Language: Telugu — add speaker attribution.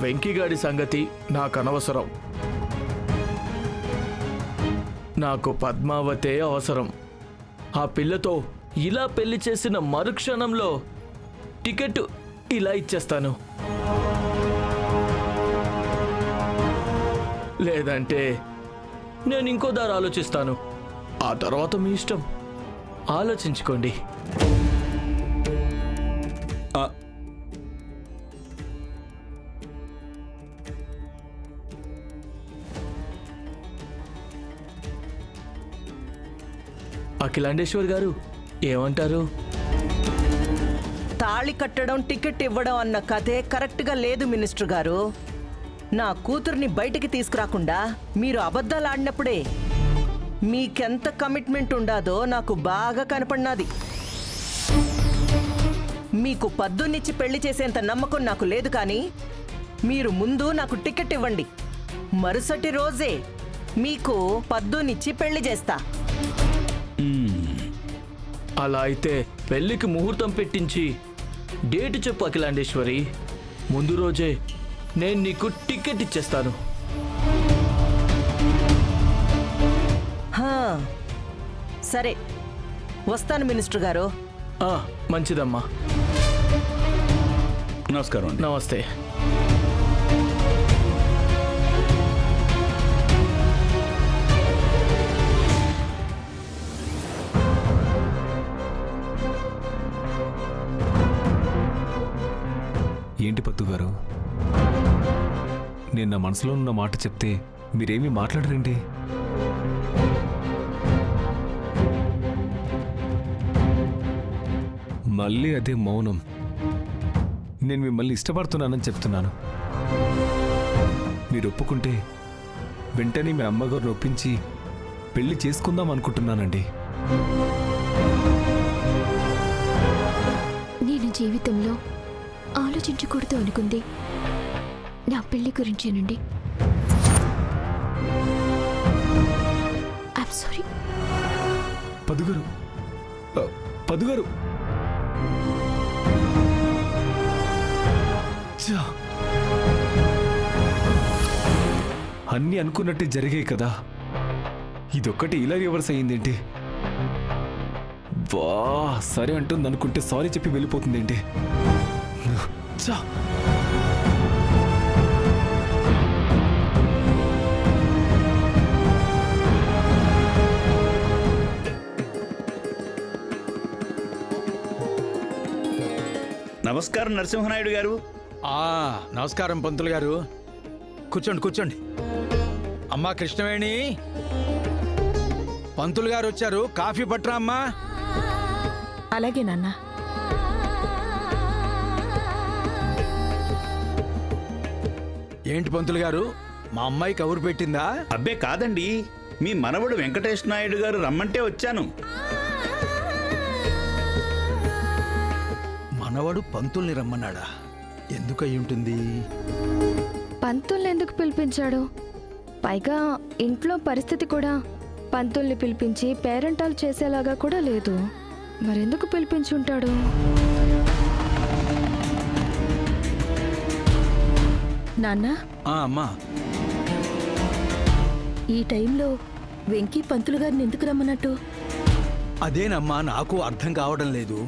Speaker 1: వెంకీగాడి సంగతి నాకు అనవసరం. నాకు పద్మావతే అవసరం. ఆ పిల్లతో ఇలా పెళ్లి చేసిన మరుక్షణంలో టికెట్ ఇలా ఇచ్చేస్తాను. లేదంటే నేను ఇంకో దారి ఆలోచిస్తాను. ఆ తర్వాత మీ ఇష్టం, ఆలోచించుకోండి. అఖిలాండేశ్వర్ గారు ఏమంటారు?
Speaker 2: తాళి కట్టడం, టికెట్ ఇవ్వడం అన్న కథే కరెక్ట్గా లేదు మినిస్టర్ గారు. నా కూతుర్ని బయటికి తీసుకురాకుండా మీరు అబద్ధాలు ఆడినప్పుడే మీకెంత కమిట్మెంట్ ఉండాదో నాకు బాగా కనపడినది. మీకు పద్దునిచ్చి పెళ్లి చేసేంత నమ్మకం నాకు లేదు, కానీ మీరు ముందు నాకు టికెట్ ఇవ్వండి. మరుసటి రోజే మీకు పద్దునిచ్చి పెళ్లి చేస్తా.
Speaker 1: అలా అయితే పెళ్లికి ముహూర్తం పెట్టించి డేట్ చెప్పు అఖిలాండేశ్వరి. ముందు రోజే నేను నీకు టికెట్ ఇచ్చేస్తాను.
Speaker 2: సరే, వస్తాను మినిస్టర్ గారు.
Speaker 1: మంచిదమ్మా.
Speaker 3: నమస్కారం.
Speaker 1: నమస్తే.
Speaker 4: ఏంటి పత్తు గారు, నేను నా మనసులో ఉన్న మాట చెప్తే మీరేమీ మాట్లాడరండి? మళ్ళీ అదే మౌనం. నేను మిమ్మల్ని ఇష్టపడుతున్నానని చెప్తున్నాను. మీరు ఒప్పుకుంటే వెంటనే మీ అమ్మగారిని ఒప్పించి పెళ్లి చేసుకుందాం అనుకుంటున్నానండి.
Speaker 5: నేను జీవితంలో ఆలోచించకూడదు అనుకుంది నా పెళ్లి గురించేనండి. I'm sorry.
Speaker 4: పదుగారు, పదుగారు, అన్నీ అనుకున్నట్టే జరిగాయి కదా, ఇదొక్కటి ఇలా రివర్స్ అయ్యిందేంటి? వా, సరే అంటుంది అనుకుంటే సారీ చెప్పి వెళ్ళిపోతుందేంటి?
Speaker 3: నమస్కారం నరసింహనాయుడు గారు.
Speaker 6: నమస్కారం పంతులు గారు. కూర్చోండి కూర్చోండి. అమ్మా కృష్ణవేణి, పంతులు గారు వచ్చారు, కాఫీ పట్రా అమ్మా.
Speaker 7: అలాగే నాన్న.
Speaker 6: ఏంటి పంతులు గారు, మా అమ్మాయి కబురు పెట్టిందా?
Speaker 3: అబ్బే కాదండి, మీ మనవడు వెంకటేష్ నాయుడు గారు రమ్మంటే వచ్చాను.
Speaker 6: మనవడు పంతుల్ని రమ్మన్నాడా? ఎందుకై ఉంటుంది?
Speaker 5: పంతుల్ని ఎందుకు పిలిపించాడు? పైగా ఇంట్లో పరిస్థితి కూడా పంతుల్ని పిలిపించి పేరెంటాలు చేసేలాగా కూడా లేదు. మరెందుకు పిలిపించుంటాడు?
Speaker 7: నాన్న,
Speaker 6: అమ్మా,
Speaker 7: ఈ టైంలో వెంకీ పంతులు గారిని ఎందుకు రమ్మన్నట్టు?
Speaker 6: అదేనమ్మా నాకు అర్థం కావడం లేదు.